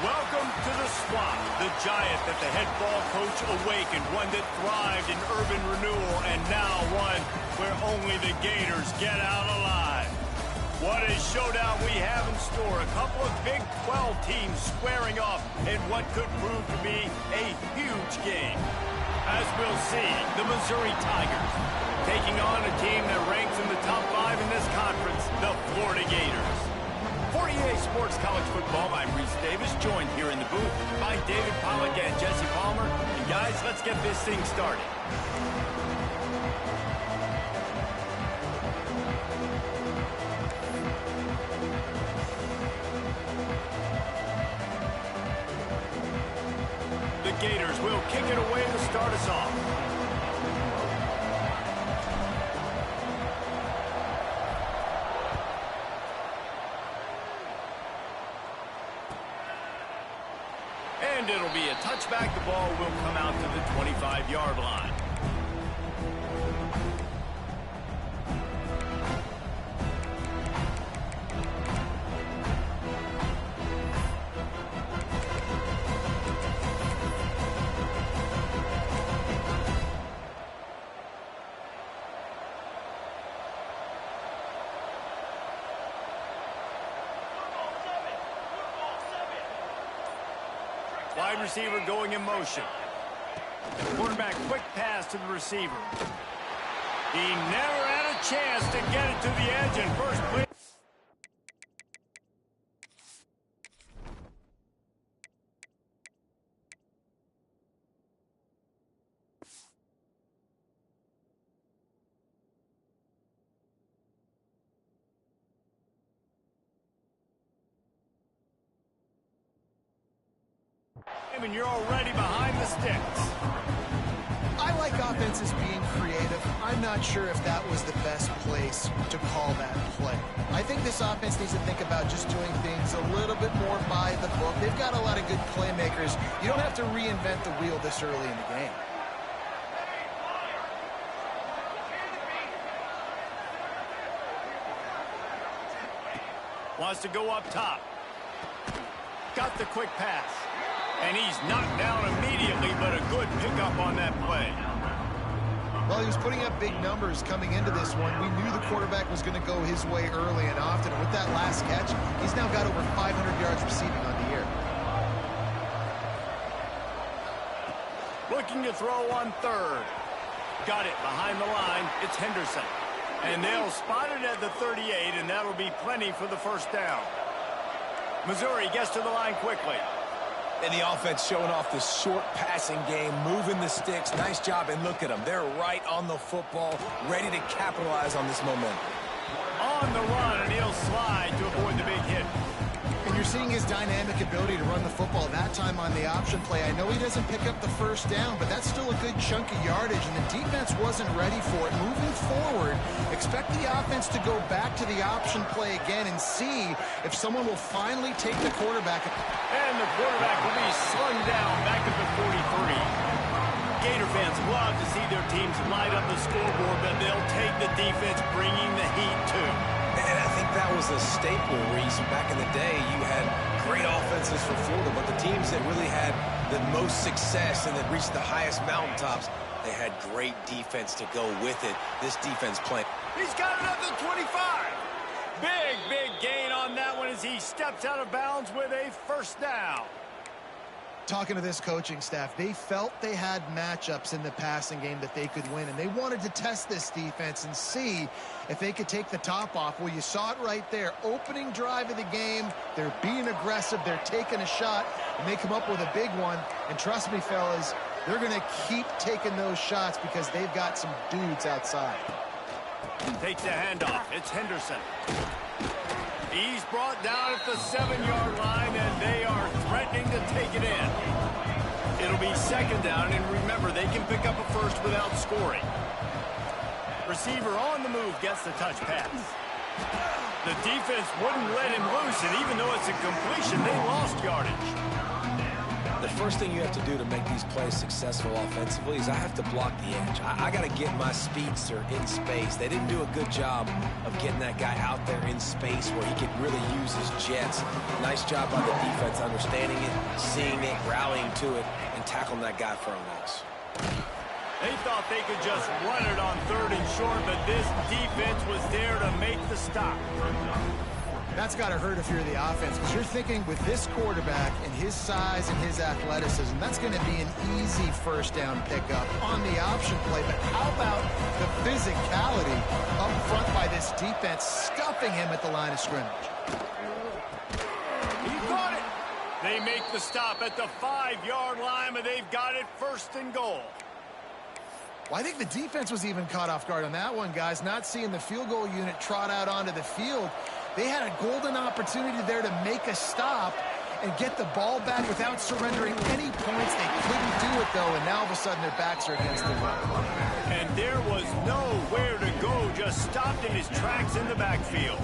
Welcome to the Swamp, the giant that the head ball coach awakened, one that thrived in urban renewal, and now one where only the Gators get out alive. What a showdown we have in store. A couple of Big 12 teams squaring off in what could prove to be a huge game. As we'll see, the Missouri Tigers taking on a team that ranks in the top 5 in this conference, the Florida Gators. For EA Sports College Football, I'm Reese Davis, joined here in the booth by David Pollack and Jesse Palmer. And guys, let's get this thing started. The Gators will kick it away to start us off. And it'll be a touchback. The ball will come out to the 25-yard line. Wide receiver going in motion. Quarterback quick pass to the receiver. He never had a chance to get it to the edge and first play. And you're already behind the sticks. I like offenses being creative. I'm not sure if that was the best place to call that play. I think this offense needs to think about just doing things a little bit more by the book. They've got a lot of good playmakers. You don't have to reinvent the wheel this early in the game. Wants to go up top. Got the quick pass. And he's knocked down immediately, but a good pickup on that play. Well, he was putting up big numbers coming into this one. We knew the quarterback was going to go his way early and often. And with that last catch, he's now got over 500 yards receiving on the year. Looking to throw on third. Got it behind the line. It's Henderson. And they'll spot it at the 38, and that'll be plenty for the first down. Missouri gets to the line quickly. And the offense showing off the short passing game, moving the sticks. Nice job, and look at them. They're right on the football, ready to capitalize on this momentum. On the run, and he'll slide to avoid the big hit. And you're seeing his dynamic ability to run the football, that time on the option play. I know he doesn't pick up the first down, but that's still a good chunk of yardage, and the defense wasn't ready for it. Moving forward, expect the offense to go back to the option play again and see if someone will finally take the quarterback. And the quarterback will be slung down back at the 43. Gator fans love to see their teams light up the scoreboard, but they'll take the defense bringing the heat too. And I think that was a staple, Reese. Back in the day, you had great offenses for Florida, but the teams that really had the most success and that reached the highest mountaintops, they had great defense to go with it. This defense playing. He's got it up to 25. Big gain on that one as he steps out of bounds with a first down. Talking to this coaching staff, they felt they had matchups in the passing game that they could win, and they wanted to test this defense and see if they could take the top off. Well, you saw it right there. Opening drive of the game, they're being aggressive, they're taking a shot, and they come up with a big one. And trust me, fellas, they're going to keep taking those shots because they've got some dudes outside. Takes the handoff. It's Henderson. He's brought down at the 7-yard line, and they are threatening to take it in. It'll be second down, and remember, they can pick up a first without scoring. Receiver on the move gets the touch pass. The defense wouldn't let him loose, and even though it's a completion, they lost yardage. The first thing you have to do to make these plays successful offensively is I have to block the edge. I got to get my speedster in space. They didn't do a good job of getting that guy out there in space where he could really use his jets. Nice job by the defense understanding it, seeing it, rallying to it, and tackling that guy for a loss. They thought they could just run it on 3rd and short, but this defense was there to make the stop. That's got to hurt if you're the offense, because you're thinking with this quarterback and his size and his athleticism, that's going to be an easy first down pickup on the option play. But how about the physicality up front by this defense, stuffing him at the line of scrimmage? He got it. They make the stop at the 5-yard line, but they've got it 1st and goal. Well, I think the defense was even caught off guard on that one, guys, not seeing the field goal unit trot out onto the field. They had a golden opportunity there to make a stop and get the ball back without surrendering any points. They couldn't do it, though, and now all of a sudden their backs are against the wall. And there was nowhere to go, just stopped in his tracks in the backfield.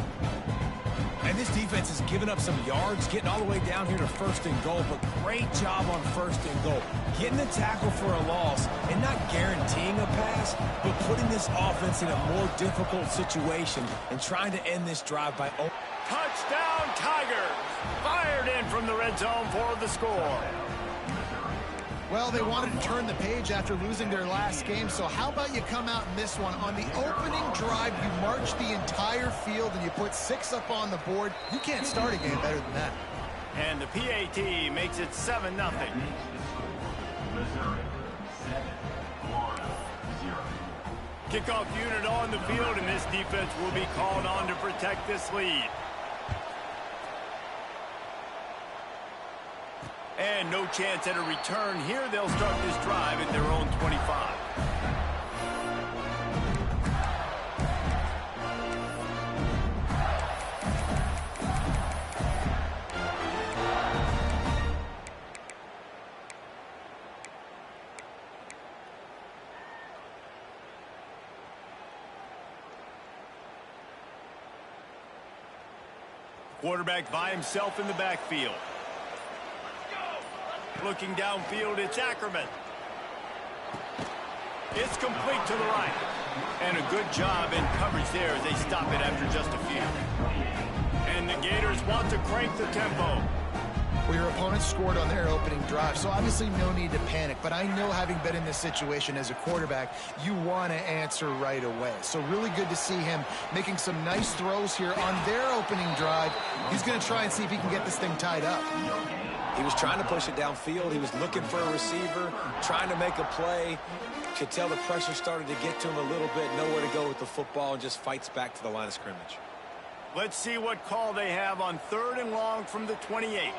And this defense has given up some yards, getting all the way down here to 1st and goal, but great job on 1st and goal. Getting the tackle for a loss and not guaranteeing a pass, but putting this offense in a more difficult situation and trying to end this drive by... Touchdown, Tigers! Fired in from the red zone for the score. Well, they wanted to turn the page after losing their last game, so how about you come out in this one? On the opening drive, you march the entire field and you put 6 up on the board. You can't start a game better than that. And the PAT makes it 7-0. Kickoff unit on the field, and this defense will be called on to protect this lead. And no chance at a return here. They'll start this drive at their own 25. Quarterback by himself in the backfield. Looking downfield, it's Ackerman. It's complete to the right. And a good job in coverage there as they stop it after just a few. And the Gators want to crank the tempo. Well, your opponent scored on their opening drive, so obviously no need to panic. But I know, having been in this situation as a quarterback, you want to answer right away. So really good to see him making some nice throws here on their opening drive. He's going to try and see if he can get this thing tied up. He was trying to push it downfield. He was looking for a receiver, trying to make a play. Could tell the pressure started to get to him a little bit. Nowhere to go with the football, and just fights back to the line of scrimmage. Let's see what call they have on 3rd and long from the 28.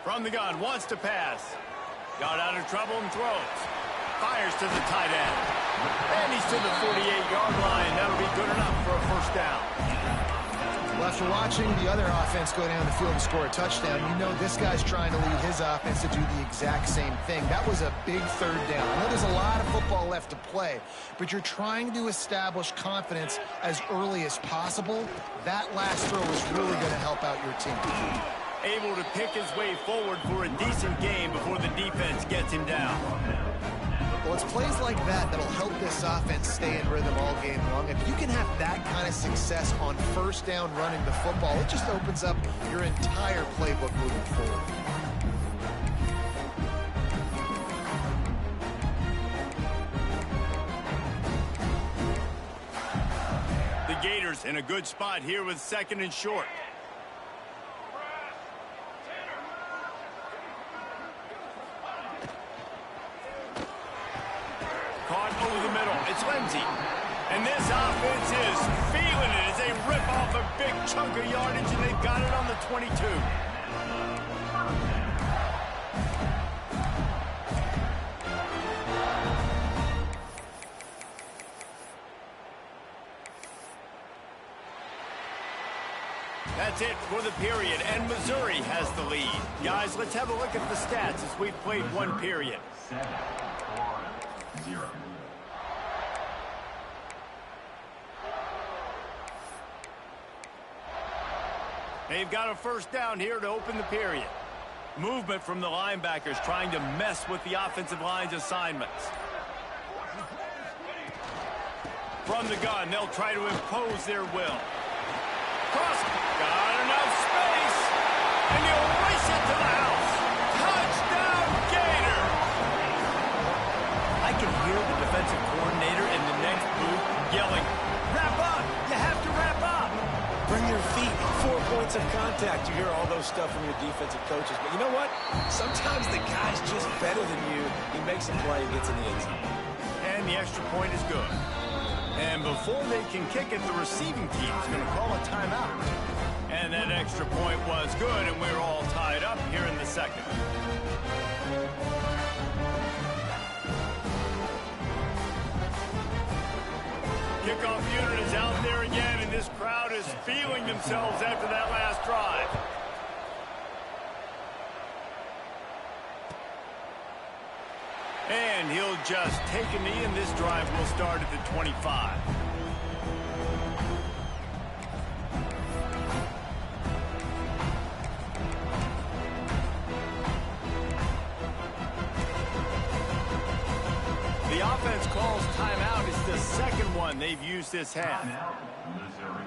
From the gun, wants to pass. Got out of trouble and throws. Fires to the tight end. And he's to the 48-yard line. That'll be good enough for a 1st down. Well, after watching the other offense go down the field and score a touchdown, you know this guy's trying to lead his offense to do the exact same thing. That was a big 3rd down. I know there's a lot of football left to play, but you're trying to establish confidence as early as possible. That last throw is really going to help out your team. Able to pick his way forward for a decent game before the defense gets him down. Well, it's plays like that that'll help this offense stay in rhythm all game long. If you can have that kind of success on 1st down running the football, it just opens up your entire playbook moving forward. The Gators in a good spot here with 2nd and short. Caught over the middle. It's Lindsey. And this offense is feeling it as they rip off a big chunk of yardage, and they've got it on the 22. That's it for the period, and Missouri has the lead. Guys, let's have a look at the stats as we've played one period. 7-4-0. They've got a first down here to open the period. Movement from the linebackers trying to mess with the offensive line's assignments. From the gun, they'll try to impose their will. Cross, got enough space, and he'll race it to the house. Touchdown, Gator! I can hear the defensive coordinator in the next booth yelling, "Wrap up! You have to wrap up!" Bring your feet, 4 points of contact. You hear all those stuff from your defensive coaches. But you know what? Sometimes the guy's just better than you. He makes a play and gets in the end zone. And the extra point is good. And before they can kick it, the receiving team's going to call a timeout. And that extra point was good, and we're all tied up here in the second. Kickoff unit is out there again, and this crowd is feeling themselves after that last drive. And he'll just take a knee, and this drive will start at the 25. The offense calls timeout. It's the second one they've used this half. Missouri.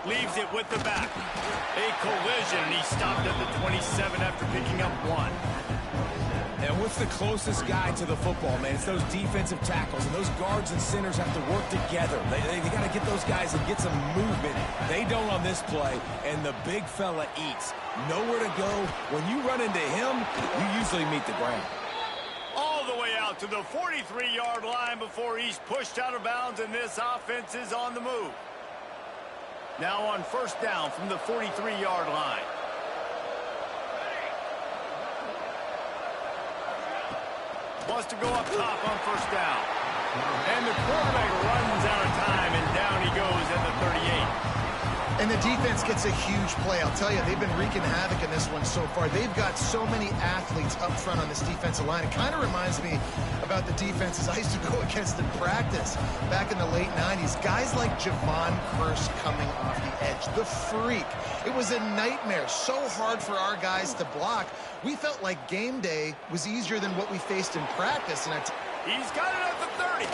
Leaves it with the back. A collision, and he stopped at the 27 after picking up 1. And what's the closest guy to the football, man? It's those defensive tackles, and those guards and centers have to work together. They got to get those guys and get some movement. They don't on this play, and the big fella eats. Nowhere to go. When you run into him, you usually meet the ground. All the way out to the 43-yard line before he's pushed out of bounds, and this offense is on the move. Now on first down from the 43-yard line. Wants to go up top on first down. And the quarterback runs out of time, and down he goes at the 38. And the defense gets a huge play. I'll tell you, they've been wreaking havoc in this one so far. They've got so many athletes up front on this defensive line. It kind of reminds me about the defenses I used to go against in practice back in the late 90s. Guys like Javon Curse coming off the edge. The freak. It was a nightmare. So hard for our guys to block. We felt like game day was easier than what we faced in practice. And he's got it at the 30.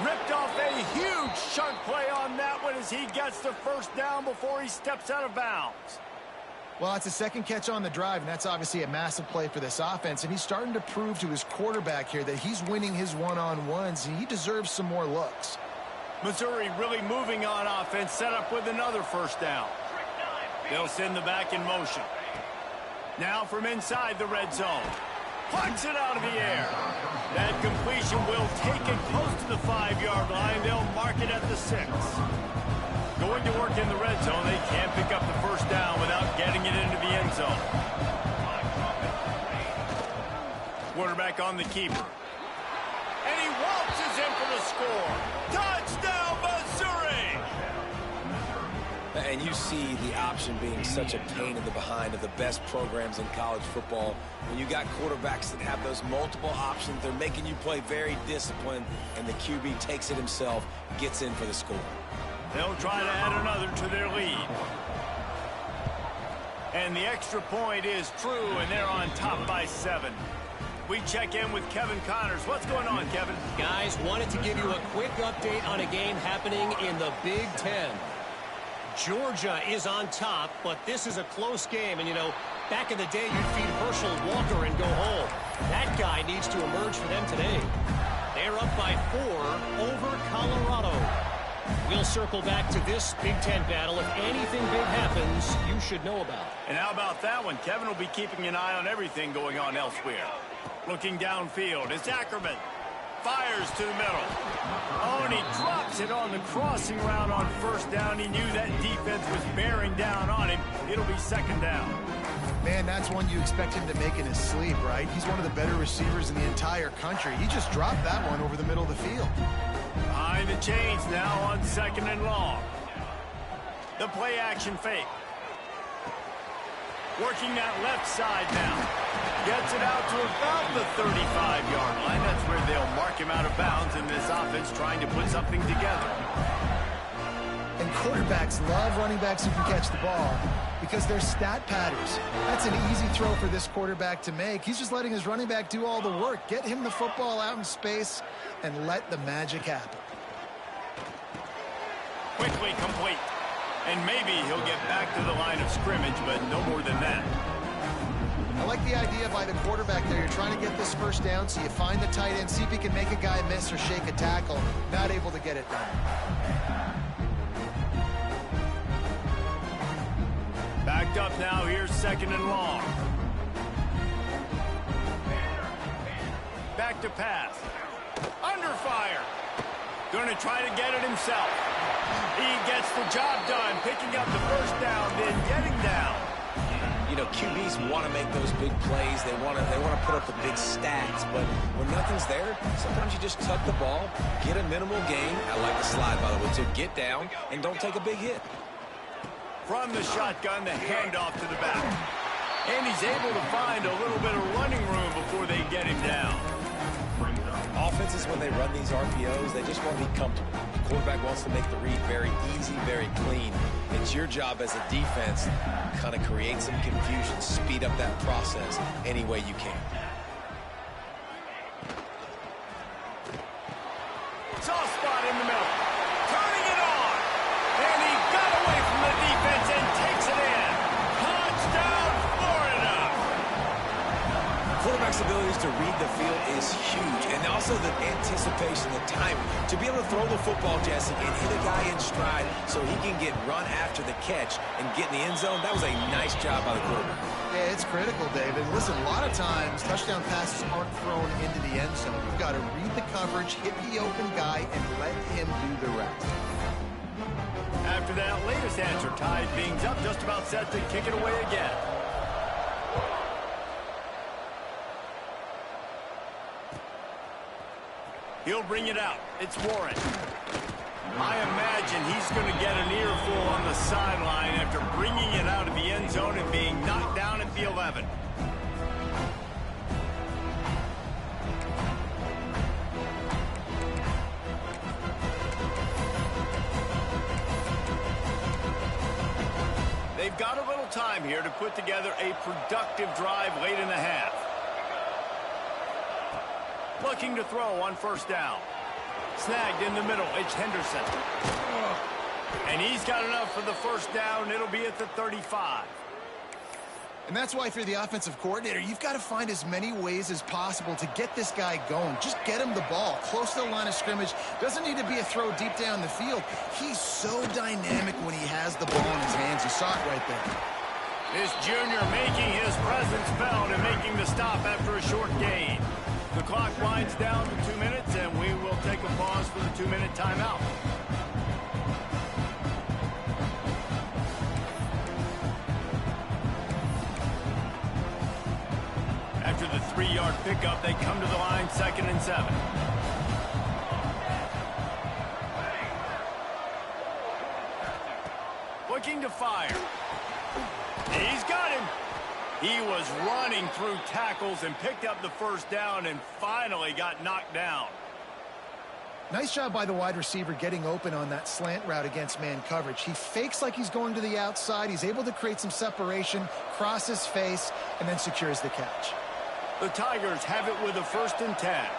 Ripped off a huge chunk play on that one as he gets the first down before he steps out of bounds. Well, it's a second catch on the drive, and that's obviously a massive play for this offense. And he's starting to prove to his quarterback here that he's winning his one-on-ones, and he deserves some more looks. Missouri really moving on offense, set up with another first down. They'll send the back in motion. Now from inside the red zone. Plucks it out of the air. That completion will take it close to the 5-yard line. They'll mark it at the 6. Going to work in the red zone. They can't pick up the first down without getting it into the end zone. Quarterback on the keeper. And he waltzes in for the score. Touchdown, Missouri! And you see the option being such a pain in the behind of the best programs in college football. When you got quarterbacks that have those multiple options, they're making you play very disciplined, and the QB takes it himself, gets in for the score. They'll try to add another to their lead. And the extra point is true, and they're on top by 7. We check in with Kevin Connors. What's going on, Kevin? Guys, wanted to give you a quick update on a game happening in the Big Ten. Georgia is on top, but this is a close game. And, you know, back in the day, you'd feed Herschel Walker and go home. That guy needs to emerge for them today. They're up by 4 over Colorado. We'll circle back to this Big Ten battle. If anything big happens, you should know about. And how about that one? Kevin will be keeping an eye on everything going on elsewhere. Looking downfield, it's Ackerman. Fires to the middle. Oh, and he drops it on the crossing route on first down. He knew that defense was bearing down on him. It'll be second down. Man, that's one you expect him to make in his sleep, right? He's one of the better receivers in the entire country. He just dropped that one over the middle of the field. Behind the chains now on second and long. The play action fake. Working that left side now. Gets it out to about the 35-yard line. That's where they'll mark him out of bounds in this offense trying to put something together. And quarterbacks love running backs who can catch the ball because they're stat patters. That's an easy throw for this quarterback to make. He's just letting his running back do all the work. Get him the football out in space and let the magic happen. Quickly complete. And maybe he'll get back to the line of scrimmage, but no more than that. I like the idea by the quarterback there. You're trying to get this first down, so you find the tight end, see if he can make a guy miss or shake a tackle. Not able to get it done. Backed up now. Here's second and long. Back to pass. Under fire. Going to try to get it himself. He gets the job done, picking up the first down, then getting down. You know, QBs want to make those big plays. They want to put up the big stats. But when nothing's there, sometimes you just tuck the ball, get a minimal gain. I like the slide, by the way, to get down and don't take a big hit. From the shotgun, the handoff to the back. And he's able to find a little bit of running room before they get him down. Offenses, when they run these RPOs, they just want to be comfortable. The quarterback wants to make the read very easy, very clean. It's your job as a defense to kind of create some confusion, speed up that process any way you can. Soft spot in the middle. Turning it on. And he got away from the defense and takes it in. Touchdown, Florida. Quarterback's abilities to read the field is huge, and also the anticipation, the timing. To be able to throw the football, Jesse, and hit a guy in stride so he can get run after the catch and get in the end zone, that was a nice job by the quarterback. Yeah, it's critical, David. Listen, a lot of times touchdown passes aren't thrown into the end zone. You've got to read the coverage, hit the open guy, and let him do the rest. After that latest answer, tied things up, just about set to kick it away again. He'll bring it out. It's Warren. I imagine he's going to get an earful on the sideline after bringing it out of the end zone and being knocked down at the 11. They've got a little time here to put together a productive drive late in the half. Looking to throw on first down. Snagged in the middle. It's Henderson. And he's got enough for the first down. It'll be at the 35. And that's why if you're the offensive coordinator, you've got to find as many ways as possible to get this guy going. Just get him the ball close to the line of scrimmage. Doesn't need to be a throw deep down the field. He's so dynamic when he has the ball in his hands. You saw it right there. This junior making his presence felt and making the stop after a short gain. The clock winds down to 2 minutes, and we will take a pause for the 2-minute timeout. After the 3-yard pickup, they come to the line, 2nd and 7. Looking to fire. He's got him. He was running through tackles and picked up the first down and finally got knocked down. Nice job by the wide receiver getting open on that slant route against man coverage. He fakes like he's going to the outside. He's able to create some separation, cross his face, and then secures the catch. The Tigers have it with a 1st and 10.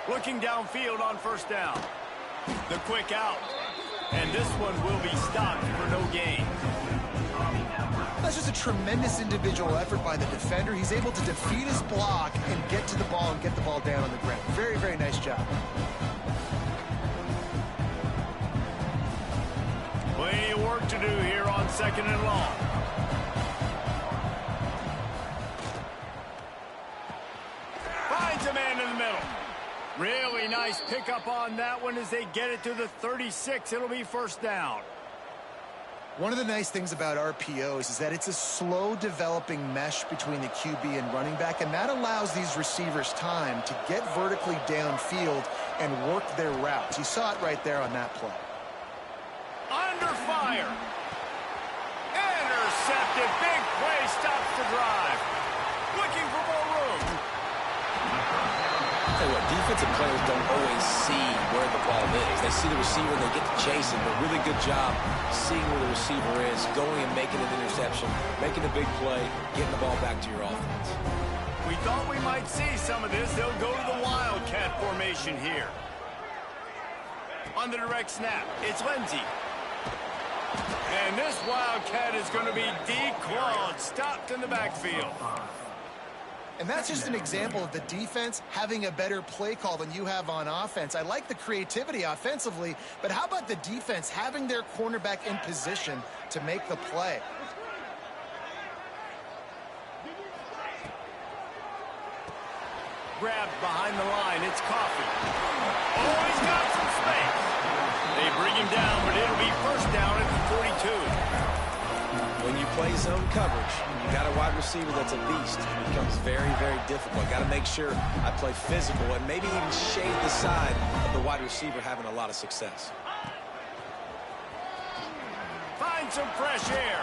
Looking downfield on first down. The quick out. And this one will be stopped for no gain. That's just a tremendous individual effort by the defender. He's able to defeat his block and get to the ball and get the ball down on the ground. Very, very nice job. Plenty of work to do here on 2nd and long. Finds a man nice pickup on that one as they get it to the 36. It'll be first down. One of the nice things about RPOs is that it's a slow developing mesh between the QB and running back, and that allows these receivers time to get vertically downfield and work their routes. You saw it right there on that play. Under fire. Intercepted. Big play stops the drive. Looking for more room. Tell you what, defensive players don't always see where the ball is. They see the receiver, they get to chase him. But really good job seeing where the receiver is, going and making an interception, making a big play, getting the ball back to your offense. We thought we might see some of this. They'll go to the Wildcat formation here. On the direct snap, it's Lindsey. And this Wildcat is going to be declawed, stopped in the backfield. And that's just an example of the defense having a better play call than you have on offense. I like the creativity offensively, but how about the defense having their cornerback in position to make the play? Grabbed behind the line, it's Coffee. Oh, he's got some space. They bring him down, but it'll be first down at the 42. When you play zone coverage, you got a wide receiver that's a beast. It becomes very, very difficult. Got to make sure I play physical and maybe even shade the side of the wide receiver having a lot of success. Find some fresh air.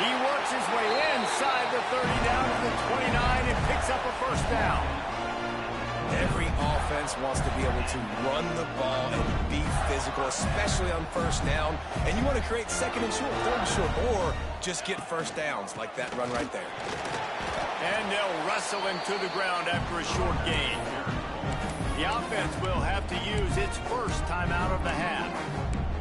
He works his way inside the 30 down to the 29 and picks up a first down. Every offense wants to be able to run the ball and be physical, especially on first down. And you want to create second and short, third and short, or just get first downs like that run right there. And they'll wrestle him to the ground after a short gain. The offense will have to use its first timeout of the half.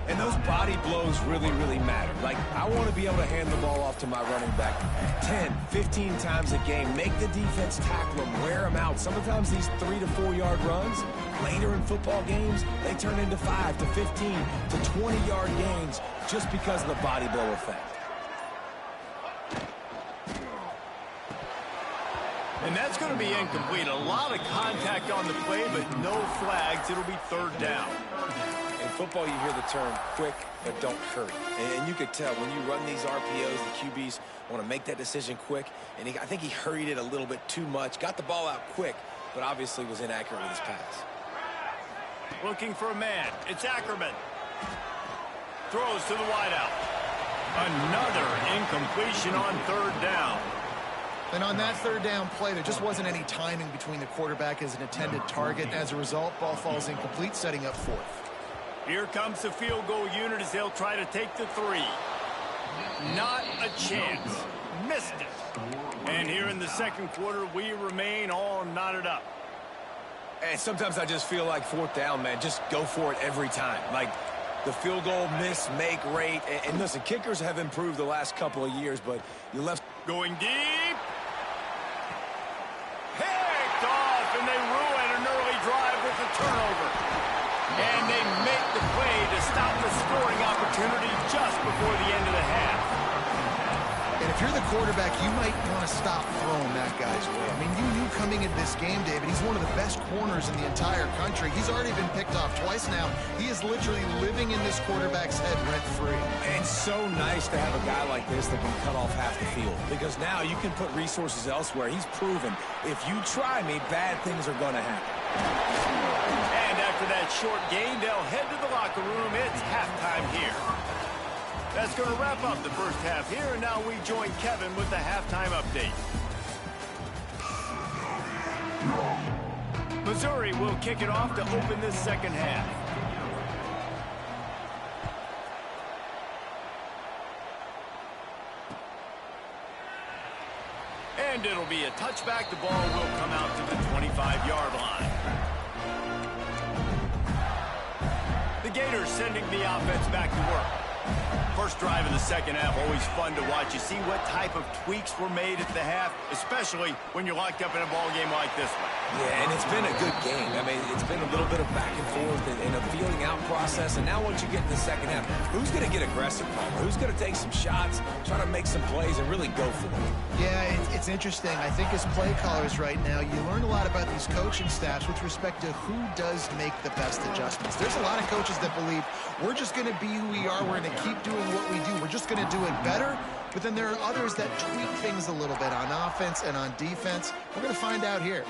And those body blows really, really matter. Like, I want to be able to hand the ball off to my running back 10, 15 times a game. Make the defense tackle them, wear them out. Sometimes these 3 to 4 yard runs, later in football games, they turn into 5 to 15 to 20 yard gains just because of the body blow effect. And that's going to be incomplete. A lot of contact on the play, but no flags. It'll be third down. In football, you hear the term quick, but don't hurry. And you could tell when you run these RPOs, the QBs want to make that decision quick. And I think he hurried it a little bit too much. Got the ball out quick, but obviously was inaccurate with his pass. Looking for a man. It's Ackerman. Throws to the wideout. Another incompletion on third down. And on that third down play, there just wasn't any timing between the quarterback as an intended target. As a result, ball falls incomplete, setting up fourth. Here comes the field goal unit as they'll try to take the 3. Not a chance. Missed it. And here in the second quarter, we remain all knotted up. And sometimes I just feel like fourth down, man, just go for it every time. Like the field goal miss, make rate. And listen, kickers have improved the last couple of years, but you left. Going deep. Picked off, and they ruin an early drive with the turnover. And they make the play to stop the scoring opportunity just before the end of the half. And if you're the quarterback, you might want to stop throwing that guy's way. I mean, you knew coming into this game, David, he's one of the best corners in the entire country. He's already been picked off twice now. He is literally living in this quarterback's head rent-free. And it's so nice to have a guy like this that can cut off half the field. Because now you can put resources elsewhere. He's proven, if you try me, bad things are going to happen. And after that short gain, they'll head to the locker room. It's halftime here. That's going to wrap up the first half here, and now we join Kevin with the halftime update. Missouri will kick it off to open this second half. And it'll be a touchback. The ball will come out to the 25-yard line. The Gators sending the offense back to work. First drive of the second half, always fun to watch. You see what type of tweaks were made at the half, especially when you're locked up in a ball game like this one. Yeah, and it's been a good game. I mean, it's been a little bit of back and forth and a feeling out process. And now once you get in the second half, who's going to get aggressive, Palmer? Who's going to take some shots, try to make some plays, and really go for it? Yeah, it's interesting. I think as play callers right now, you learn a lot about these coaching staffs with respect to who does make the best adjustments. There's a lot of coaches that believe we're just going to be who we are. We're going to keep doing what we do. We're just going to do it better. But then there are others that tweak things a little bit on offense and on defense. We're going to find out here.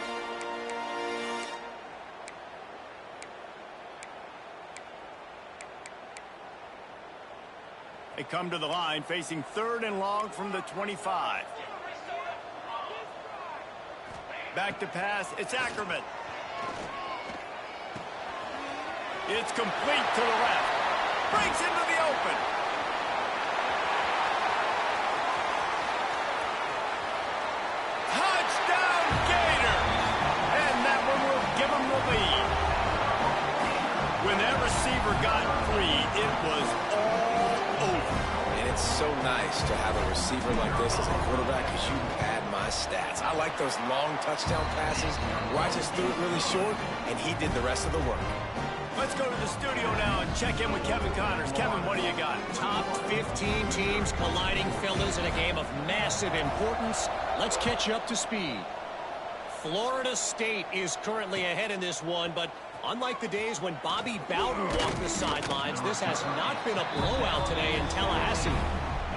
They come to the line facing 3rd and long from the 25. Back to pass. It's Ackerman. It's complete to the left. Breaks into the open. Touchdown, Gator! And that one will give them the lead. When that receiver got free, it was all over. And it's so nice to have a receiver like this as a quarterback because you pad my stats. I like those long touchdown passes where I just threw it really short and he did the rest of the work. Let's go to the studio now and check in with Kevin Connors. Kevin, what do you got? Top 15 teams colliding, fellas, in a game of massive importance. Let's catch you up to speed. Florida State is currently ahead in this one, but unlike the days when Bobby Bowden walked the sidelines, this has not been a blowout today in Tallahassee.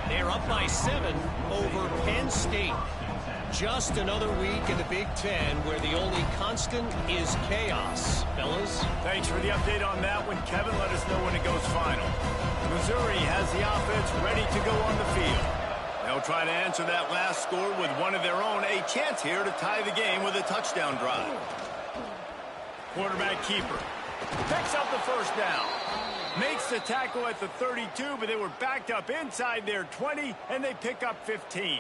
They're up by 7 over Penn State. Just another week in the Big Ten where the only constant is chaos. Fellas? Thanks for the update on that one, Kevin. Let us know when it goes final. Missouri has the offense ready to go on the field. They'll try to answer that last score with one of their own. A chance here to tie the game with a touchdown drive. Quarterback keeper picks up the first down. Makes the tackle at the 32, but they were backed up inside their 20, and they pick up 15.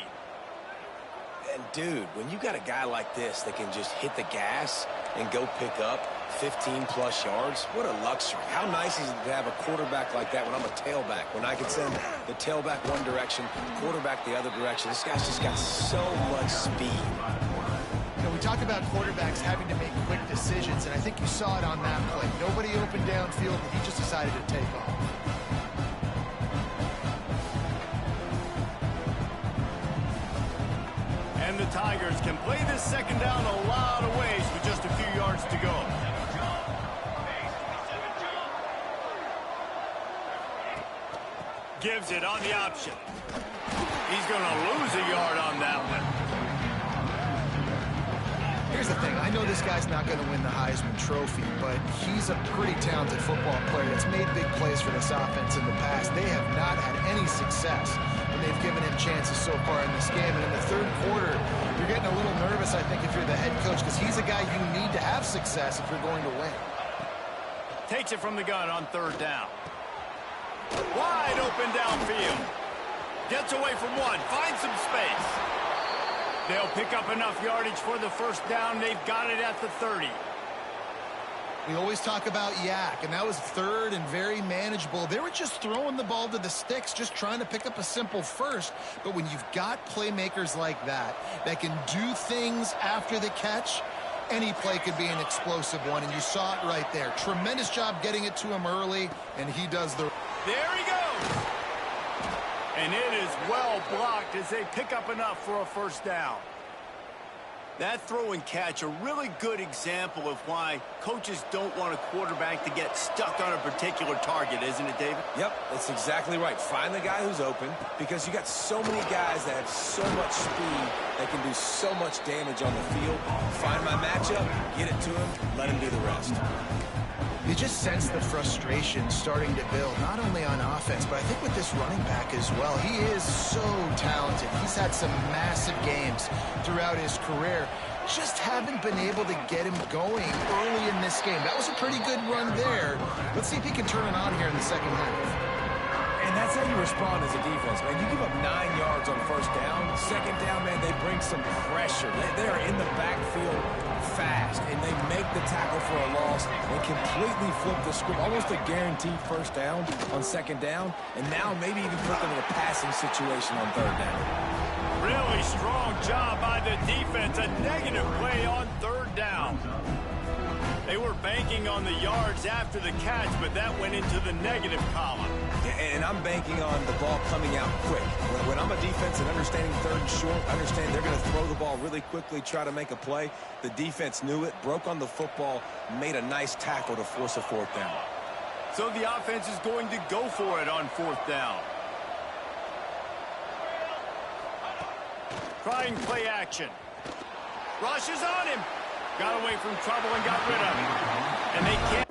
And, dude, when you got a guy like this that can just hit the gas and go pick up 15-plus yards, what a luxury. How nice is it to have a quarterback like that when I'm a tailback, when I can send the tailback one direction, quarterback the other direction. This guy's just got so much speed. You know, we talk about quarterbacks having to make quick decisions, and I think you saw it on that play. Nobody opened downfield, and he just decided to take off. And the Tigers can play this second down a lot of ways with just a few yards to go. Gives it on the option. He's going to lose a yard on that one. Here's the thing. I know this guy's not going to win the Heisman Trophy, but he's a pretty talented football player that's made big plays for this offense in the past. They have not had any success when they've given him chances so far in this game. And in the third quarter, you're getting a little nervous, I think, if you're the head coach, because he's a guy you need to have success if you're going to win. Takes it from the gun on 3rd down. Wide open downfield. Gets away from one. Finds some space. They'll pick up enough yardage for the first down. They've got it at the 30. We always talk about Yak, and that was 3rd and very manageable. They were just throwing the ball to the sticks, just trying to pick up a simple first. But when you've got playmakers like that can do things after the catch, any play could be an explosive one, and you saw it right there. Tremendous job getting it to him early, and he does the... There he goes. And it is well blocked as they pick up enough for a first down. That throw and catch, a really good example of why coaches don't want a quarterback to get stuck on a particular target, isn't it, David? Yep, that's exactly right. Find the guy who's open because you got so many guys that have so much speed that can do so much damage on the field. Find my matchup, get it to him, let him do the rest. You just sense the frustration starting to build, not only on offense, but I think with this running back as well. He is so talented. He's had some massive games throughout his career. Just haven't been able to get him going early in this game. That was a pretty good run there. Let's see if he can turn it on here in the second half. And that's how you respond as a defense, man. You give up 9 yards on first down. Second down, man, they bring some pressure. They are in the backfield fast, and they make the tackle for a loss and completely flip the script. Almost a guaranteed first down on second down, and now maybe even put them in a passing situation on third down. Really strong job by the defense. A negative play on third down. They were banking on the yards after the catch, but that went into the negative column. Yeah, and I'm banking on the ball coming out quick. When I'm a defense and understanding third and short, understand they're going to throw the ball really quickly, try to make a play. The defense knew it, broke on the football, made a nice tackle to force a fourth down. So the offense is going to go for it on fourth down. Trying play action. Rush is on him. Got away from trouble and got rid of him. And they can't.